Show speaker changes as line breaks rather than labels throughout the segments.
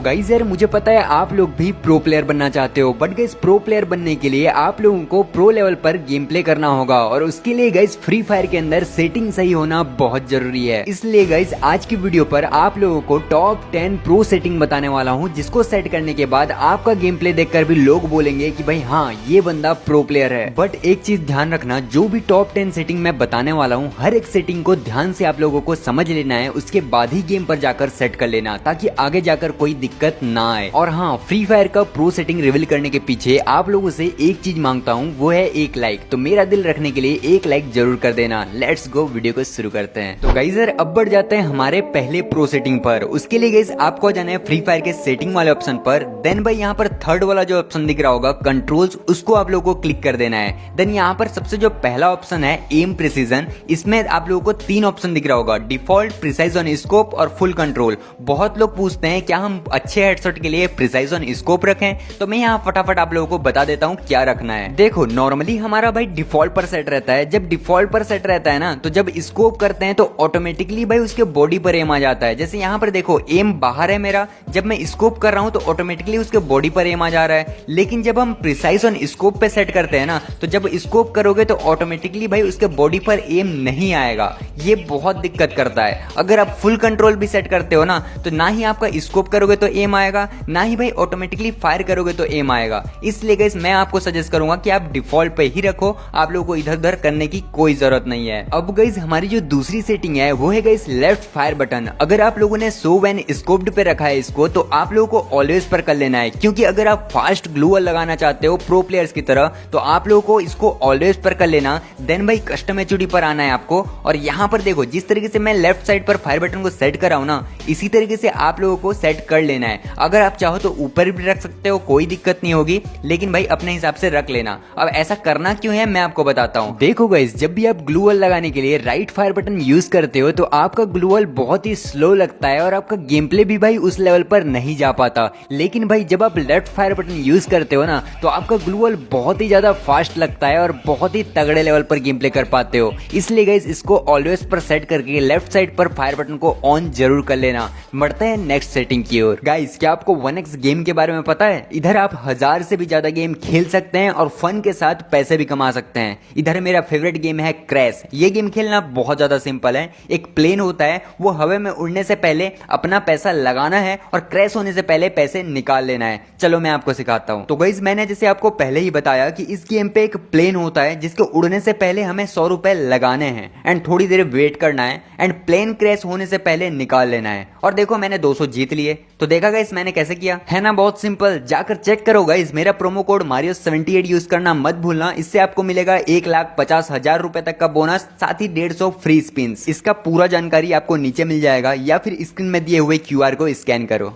Guys यार मुझे पता है आप लोग भी प्रो प्लेयर बनना चाहते हो, बट गाइस प्रो प्लेयर बनने के लिए आप लोगों को प्रो लेवल पर गेम प्ले करना होगा और उसके लिए गाइस फ्री फायर के अंदर सेटिंग सही होना बहुत जरूरी है। इसलिए गाइस आज की वीडियो पर आप लोगों को टॉप 10 प्रो सेटिंग बताने वाला हूं, जिसको सेट करने के बाद आपका गेम प्ले देखकर भी लोग बोलेंगे कि भाई हाँ ये बंदा प्रो प्लेयर है। बट एक चीज ध्यान रखना, जो भी टॉप 10 सेटिंग मैं बताने वाला हूँ हर एक सेटिंग को ध्यान से आप लोगों को समझ लेना है, उसके बाद ही गेम पर जाकर सेट कर लेना ताकि आगे जाकर कोई दिक्कत ना आए। और हाँ, फ्री फायर का प्रो सेटिंग रिवील करने के पीछे आप लोगों से एक चीज मांगता हूँ, वो है एक लाइक। तो मेरा दिल रखने के लिए एक लाइक जरूर कर देना। लेट्स गो, वीडियो को शुरू करते हैं। तो गाइस यार अब बढ़ जाते हैं हमारे पहले प्रो सेटिंग पर। उसके लिए गाइस आपको जाना है फ्री फायर के सेटिंग वाले ऑप्शन पर। देन भाई यहाँ पर थर्ड वाला जो ऑप्शन दिख रहा होगा कंट्रोल्स, उसको आप लोगों को क्लिक कर देना है। देन यहाँ पर सबसे जो पहला ऑप्शन है एम प्रिसीजन, इसमें आप लोगों को 3 ऑप्शन दिख रहा होगा, डिफॉल्ट, प्रिसाइज ऑन स्कोप और फुल कंट्रोल। बहुत लोग पूछते हैं क्या हम अच्छे हेडशॉट के लिए प्रिसाइज ऑन स्कोप रखें, तो मैं यहाँ फटाफट आप लोगों को बता देता हूँ क्या रखना है। देखो नॉर्मली हमारा भाई डिफॉल्ट पर सेट रहता है। जब डिफॉल्ट पर सेट रहता है ना, तो जब स्कोप करते हैं तो ऑटोमेटिकली भाई उसके बॉडी पर एम आ जाता है। जैसे यहाँ पर देखो एम बाहर है मेरा, जब मैं स्कोप कर रहा हूँ तो ऑटोमेटिकली उसके बॉडी पर एम आ जा रहा है। लेकिन जब हम प्रिसाइज ऑन स्कोप पे सेट करते हैं ना, तो जब स्कोप करोगे तो ऑटोमेटिकली भाई उसके बॉडी पर एम नहीं आएगा। ये बहुत दिक्कत करता है। अगर आप फुल कंट्रोल भी सेट करते हो ना, तो ना ही आपका स्कोप करोगे तो एम आएगा, ना ही भाई ऑटोमेटिकली फायर करोगे तो एम आएगा। इसलिए गाइस मैं आपको सजेस्ट करूंगा कि आप डिफॉल्ट पे ही रखो, आप लोगों को इधर उधर करने की कोई जरूरत नहीं है। अब गाइस हमारी जो दूसरी सेटिंग है वो है गाइस लेफ्ट फायर बटन। अगर आप लोगों ने शो व्हेन स्कोप्ड पे रखा है इसको, तो आप लोगों को ऑलवेज पर कर लेना है, क्योंकि अगर आप फास्ट ग्लू वॉल लगाना चाहते हो प्रो प्लेयर्स की तरह, तो आप लोगों को इसको ऑलवेज पर कर लेना। देन भाई कस्टम एचडी पर आना है आपको, और यहाँ पर देखो जिस तरीके से मैं लेफ्ट साइड पर फायर बटन को सेट कर रहा हूँ ना, इसी तरीके से आप लोगों को सेट कर लेना है। अगर आप चाहो तो ऊपर भी रख सकते हो, कोई दिक्कत नहीं होगी, लेकिन भाई अपने हिसाब से रख लेना। अब ऐसा करना क्यों है मैं आपको बताता हूँ। देखो गाइस, जब भी आप ग्लू वॉल लगाने के लिए राइट फायर बटन यूज करते हो तो आपका ग्लू वॉल बहुत ही स्लो लगता है और आपका गेम प्ले भी भाई उस लेवल पर नहीं जा पाता। लेकिन भाई जब आप लेफ्ट फायर बटन यूज करते हो ना, तो आपका ग्लू वॉल बहुत ही ज्यादा फास्ट लगता है और बहुत ही तगड़े लेवल पर गेम प्ले कर पाते हो। इसलिए गाइस इसको ऑलवेज पर सेट करके लेफ्ट साइड पर फायर बटन को ऑन जरूर कर लेना। बढ़ते हैं नेक्स्ट सेटिंग की ओर। गाइस क्या आपको 1x गेम के बारे में पता है? इधर आप 1000 से भी ज्यादा गेम खेल सकते हैं और फन के साथ पैसे भी कमा सकते हैं। इधर मेरा फेवरेट गेम है क्रैश। ये गेम खेलना बहुत ज्यादा सिंपल है। एक प्लेन होता है, वो हवा में उड़ने से पहले अपना पैसा लगाना है और क्रैश होने से पहले पैसे निकाल लेना है। चलो मैं आपको सिखाता हूँ। तो गाइस मैंने जैसे आपको पहले ही बताया कि इस गेम पे एक प्लेन होता है जिसके उड़ने से पहले हमें 100 रुपए लगाने हैं एंड थोड़ी देर वेट करना है एंड प्लेन क्रैश होने से पहले निकाल लेना है। और देखो मैंने 200 जीत लिए। तो देखा गाइस मैंने कैसे किया, है ना बहुत सिंपल। जाकर चेक करो गाइस, मेरा प्रोमो कोड Mario78 यूज करना मत भूलना। इससे आपको मिलेगा 1,50,000 रुपए तक का बोनस, साथ ही 150 फ्री स्पिन्स। इसका पूरा जानकारी आपको नीचे मिल जाएगा या फिर स्क्रीन में दिए हुए QR को स्कैन करो।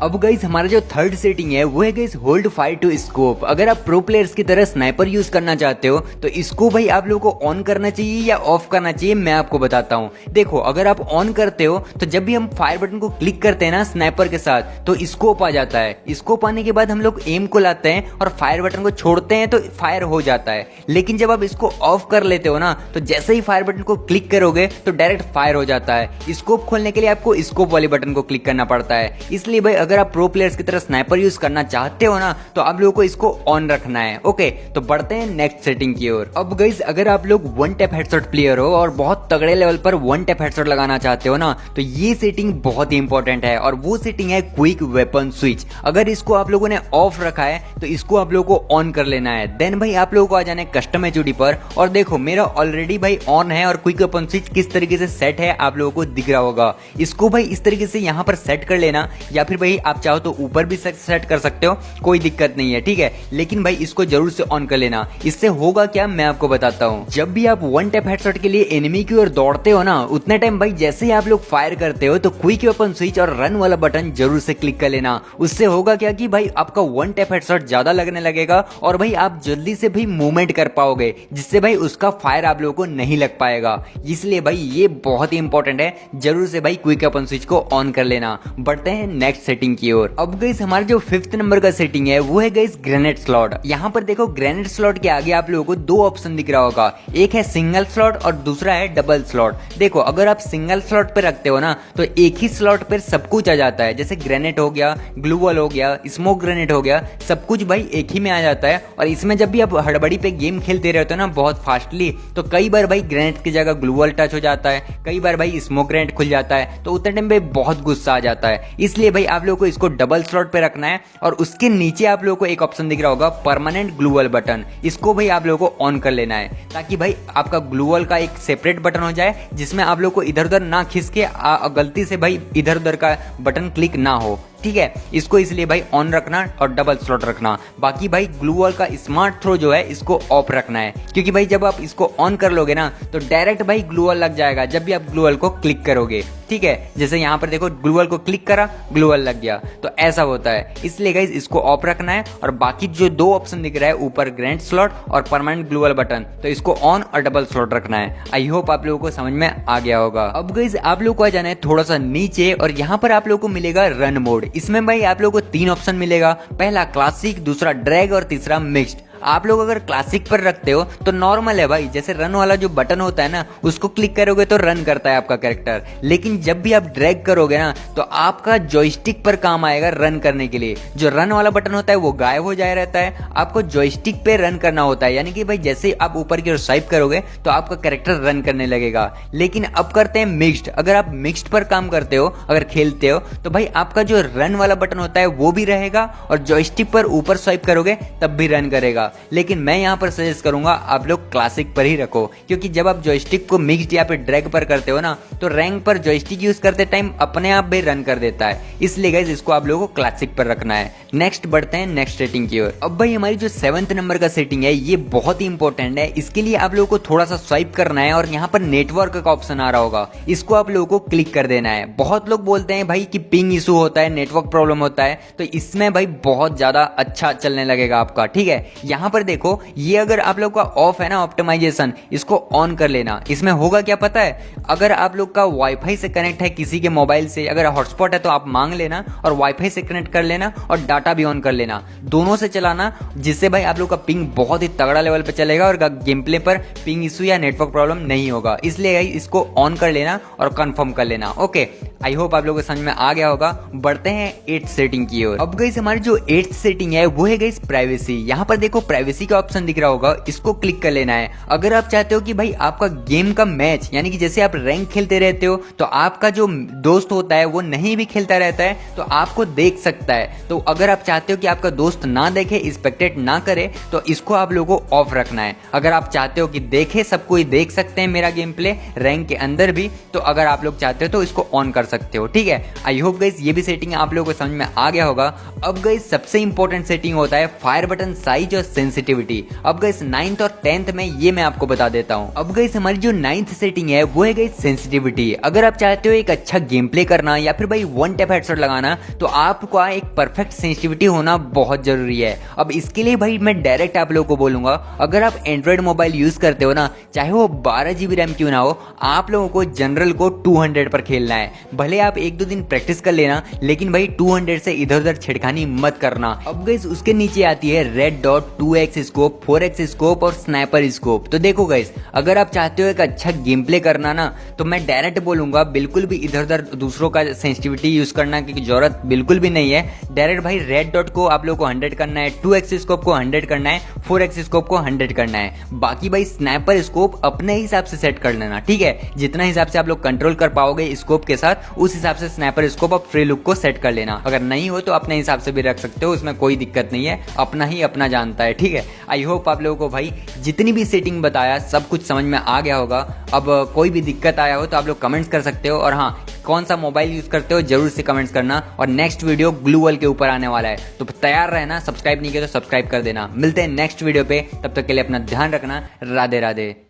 अब गाइस हमारा जो थर्ड सेटिंग है वो है guys hold fire to scope. अगर आप प्रो प्लेयर्स की तरह स्नाइपर यूज करना चाहते हो तो इसको भाई आप लोगों को ऑन करना चाहिए या ऑफ करना चाहिए, मैं आपको बताता हूँ। देखो अगर आप ऑन करते हो तो जब भी हम फायर बटन को क्लिक करते हैं ना स्नाइपर के साथ, तो स्कोप आ जाता है। स्कोप आने के बाद हम लोग एम को लाते हैं और फायर बटन को छोड़ते हैं तो फायर हो जाता है। लेकिन जब आप इसको ऑफ कर लेते हो ना, तो जैसे ही फायर बटन को क्लिक करोगे तो डायरेक्ट फायर हो जाता है। स्कोप खोलने के लिए आपको स्कोप वाले बटन को क्लिक करना पड़ता है। इसलिए भाई अगर आप प्रो प्लेयर्स की तरह स्नाइपर यूज करना चाहते हो ना, तो आप लोगों को इसको ऑन रखना है। ओके, तो बढ़ते हैं नेक्स्ट सेटिंग की ओर। अब गाइस अगर आप लोग वन टैप हेडशॉट प्लेयर हो और बहुत तगड़े लेवल पर वन टैप हेडशॉट लगाना चाहते हो ना, तो ये सेटिंग बहुत ही इंपॉर्टेंट है और वो सेटिंग है क्विक वेपन स्विच। अगर इसको आप लोगों ने ऑफ रखा है तो इसको आप लोगों को ऑन कर लेना है। देन भाई आप लोगों को आ जाना है कस्टम एचडी पर, और देखो मेरा ऑलरेडी भाई ऑन है और क्विक वेपन स्विच किस तरीके से सेट है आप लोगों को दिख रहा होगा। इसको भाई इस तरीके से यहाँ पर सेट कर लेना, या फिर भाई आप चाहो तो ऊपर भी सेट कर सकते हो, कोई दिक्कत नहीं है, ठीक है। लेकिन भाई इसको जरूर से ऑन कर लेना। इससे होगा क्या मैं आपको बताता हूँ। जब भी आप वन टैप हेडशॉट के लिए एनिमी की ओर दौड़ते हो ना, उतने टाइम भाई जैसे ही आप लोग फायर करते हो तो क्विक वेपन स्विच और रन वाला बटन जरूर से क्लिक कर लेना। उससे होगा क्या कि भाई आपका वन टैप हेडशॉट ज्यादा लगने लगेगा और भाई आप जल्दी से भी मूवमेंट कर पाओगे, जिससे भाई उसका फायर आप लोगों को नहीं लग पाएगा। इसलिए भाई ये बहुत ही इंपॉर्टेंट है, जरूर से भाई क्विक वेपन स्विच को ऑन कर लेना। बढ़ते हैं नेक्स्ट सेटिंग सेटिंग की ओर। अब गाइस हमारा जो 5th नंबर का सेटिंग है वो है गाइस ग्रेनेड स्लॉट। यहाँ पर देखो ग्रेनेड स्लॉट के आगे आप लोगों को दो ऑप्शन दिख रहा होगा, एक है सिंगल स्लॉट और दूसरा है डबल स्लॉट। देखो अगर आप सिंगल स्लॉट पे रखते हो ना तो एक ही स्लॉट पर सब कुछ आ जाता है, जैसे ग्रेनेड हो गया, ग्लू वॉल हो गया, स्मोक ग्रेनेड हो गया, सब कुछ भाई एक ही में आ जाता है। और इसमें जब भी आप हड़बड़ी पे गेम खेलते रहते हो ना बहुत फास्टली, तो कई बार भाई ग्रेनेड की जगह ग्लू वॉल टच हो जाता है, कई बार भाई स्मोक ग्रेनेड खुल जाता है, तो उतने टाइम पे बहुत गुस्सा आ जाता है। इसलिए भाई आप लोगों को इसको डबल स्लॉट पे रखना है। और उसके नीचे आप लोगों को एक ऑप्शन दिख रहा होगा परमानेंट ग्लू वॉल बटन, इसको भाई आप लोगों को ऑन कर लेना है, ताकि भाई आपका ग्लू वॉल का एक सेपरेट बटन हो जाए, जिसमें आप लोग को इधर उधर ना खिसके गलती से भाई इधर उधर का बटन क्लिक ना हो। ठीक है, इसको इसलिए भाई ऑन रखना और डबल स्लॉट रखना। बाकी भाई ग्लू वॉल का स्मार्ट थ्रो जो है इसको ऑफ रखना है, क्योंकि भाई जब आप इसको ऑन कर लोगे ना तो डायरेक्ट भाई ग्लू वॉल लग जाएगा जब भी आप ग्लू वॉल को क्लिक करोगे। ठीक है, जैसे यहाँ पर देखो ग्लू वॉल को क्लिक करा, ग्लू वॉल लग गया, तो ऐसा होता है। इसलिए गाइस इसको ऑफ रखना है। और बाकी जो दो ऑप्शन दिख रहा है ऊपर ग्रेनेड स्लॉट और परमानेंट ग्लू वॉल बटन, तो इसको ऑन और डबल स्लॉट रखना है। आई होप आप लोगों को समझ में आ गया होगा। अब गाइस आप लोगों को आ जाना है थोड़ा सा नीचे और यहाँ पर आप लोगों को मिलेगा रन मोड। इसमें भाई आप लोगों को 3 ऑप्शन मिलेगा, पहला क्लासिक, दूसरा ड्रैग और तीसरा मिक्स्ड। आप लोग अगर क्लासिक पर रखते हो तो नॉर्मल है भाई, जैसे रन वाला जो बटन होता है ना उसको क्लिक करोगे तो रन करता है आपका कैरेक्टर। लेकिन जब भी आप ड्रैग करोगे ना तो आपका जॉयस्टिक पर काम आएगा रन करने के लिए। जो रन वाला बटन होता है वो गायब हो जाए रहता है, आपको जॉयस्टिक पे रन करना होता है। यानी कि भाई जैसे आप ऊपर की ओर स्वाइप करोगे तो आपका कैरेक्टर रन करने लगेगा। लेकिन अब करते हैं मिक्स्ड। अगर आप मिक्स्ड पर काम करते हो, अगर खेलते हो, तो भाई आपका जो रन वाला बटन होता है वो भी रहेगा और जॉयस्टिक पर ऊपर स्वाइप करोगे तब भी रन करेगा। लेकिन मैं यहाँ पर सजेस्ट करूंगा आप लोग क्लासिक पर ही रखो, क्योंकि जब आप जॉयस्टिक को मिक्स्ड या फिर ड्रैग पर करते हो ना तो रैंक पर जॉयस्टिक यूज करते टाइम अपने आप भी रन कर देता है। इसलिए गाइस इसको आप लोगों को क्लासिक पर रखना है। नेक्स्ट बढ़ते हैं नेक्स्ट सेटिंग की ओर। अब भाई हमारी जो 7th नंबर का सेटिंग है ये बहुत ही इंपॉर्टेंट है। इसके लिए आप लोगों को थोड़ा सा स्वाइप करना है और यहाँ पर नेटवर्क का ऑप्शन आ रहा होगा, इसको आप लोगों को क्लिक कर देना है। बहुत लोग बोलते हैं भाई कि पिंग इशू होता है, नेटवर्क प्रॉब्लम होता है, तो इसमें भाई बहुत ज्यादा अच्छा चलने लगेगा आपका। ठीक है, यहाँ पर देखो ये अगर आप लोग का ऑफ है ना ऑप्टिमाइजेशन, इसको ऑन कर लेना। इसमें होगा क्या पता है, अगर आप लोग का वाईफाई से कनेक्ट है किसी के मोबाइल से, अगर हॉटस्पॉट है तो आप मांग लेना और वाईफाई से कनेक्ट कर लेना और डाटा भी ऑन कर लेना, दोनों से चलाना, जिससे भाई आप लोग का पिंग बहुत ही तगड़ा लेवल पे चलेगा और गेम प्ले पर पिंग इशू या नेटवर्क प्रॉब्लम नहीं होगा। इसलिए इसको ऑन कर लेना और कंफर्म कर लेना। ओके, आई होप आप लोगों को समझ में आ गया होगा। बढ़ते हैं 8th सेटिंग की ओर। अब गाइस हमारी जो 8th सेटिंग है वो है गाइस प्राइवेसी। यहाँ पर देखो प्राइवेसी का ऑप्शन दिख रहा होगा, इसको क्लिक कर लेना है। अगर आप चाहते हो कि भाई आपका गेम का मैच, यानी कि जैसे आप रैंक खेलते रहते हो तो आपका जो दोस्त होता है वो नहीं भी खेलता रहता है तो आपको देख सकता है, तो अगर आप चाहते हो कि आपका दोस्त ना देखे, स्पेक्टेट ना करे, तो इसको आप लोगों को ऑफ रखना है। अगर आप चाहते हो कि देखे, सब कोई देख सकते हैं मेरा गेम प्ले रैंक के अंदर भी, तो अगर आप लोग चाहते हो तो इसको ऑन कर सकते हो। ठीक है, आई होप गाइस ये भी सेटिंग आप लोगों को समझ में आ गया होगा। अब गाइस सबसे इंपॉर्टेंट सेटिंग होता है फायर बटन साइज और सेंसिटिविटी। अब गाइस 9th और 10th में ये मैं आपको बता देता हूँ। अब गाइस हमारी जो 9th सेटिंग है वो है गाइस सेंसिटिविटी। अगर आप चाहते हो एक अच्छा गेम प्ले करना या फिर भाई वन टैप हेडशॉट लगाना, तो आपको एक परफेक्ट सेंसिटिविटी होना बहुत जरूरी है। अब इसके लिए भाई मैं डायरेक्ट आप लोगों को बोलूंगा, अगर आप एंड्रॉइड मोबाइल यूज करते हो ना, चाहे वो 12 GB रैम क्यों ना हो, आप लोगों को जनरल को 200 पर खेलना है। भले आप 1-2 दिन प्रैक्टिस कर लेना, लेकिन भाई 200 से इधर उधर छेड़खानी मत करना। अब गाइस उसके नीचे आती है red dot, 2x scope, 4x scope और स्नाइपर स्कोप। तो देखो गाइस, अगर आप चाहते हो एक अच्छा गेम प्ले करना ना, तो मैं डायरेक्ट बोलूंगा बिल्कुल भी इधर उधर दूसरों का सेंसिटिविटी यूज करना की जरूरत बिल्कुल भी नहीं है। डायरेक्ट भाई रेड डॉट को आप लोग को 100 करना है, 2x स्कोप को 100 करना है, 4x स्कोप को 100 करना है। बाकी भाई स्नाइपर स्कोप अपने हिसाब से सेट कर लेना। ठीक है, जितना हिसाब से आप लोग कंट्रोल कर पाओगे स्कोप के साथ, उस हिसाब से स्नाइपर स्कोप आप फ्री लुक को सेट कर लेना। अगर नहीं हो तो अपने हिसाब से भी रख सकते हो, उसमें कोई दिक्कत नहीं है, अपना ही अपना जानता है। ठीक है, आई होप आप लोगों को भाई जितनी भी सेटिंग बताया सब कुछ समझ में आ गया होगा। अब कोई भी दिक्कत आया हो तो आप लोग कमेंट्स कर सकते हो, और हाँ, कौन सा मोबाइल यूज करते हो जरूर से कमेंट्स करना। और नेक्स्ट वीडियो ग्लू वॉल के ऊपर आने वाला है, तो तैयार रहना। सब्सक्राइब नहीं किया तो सब्सक्राइब कर देना। मिलते हैं नेक्स्ट वीडियो पे, तब तक के लिए अपना ध्यान रखना। राधे राधे।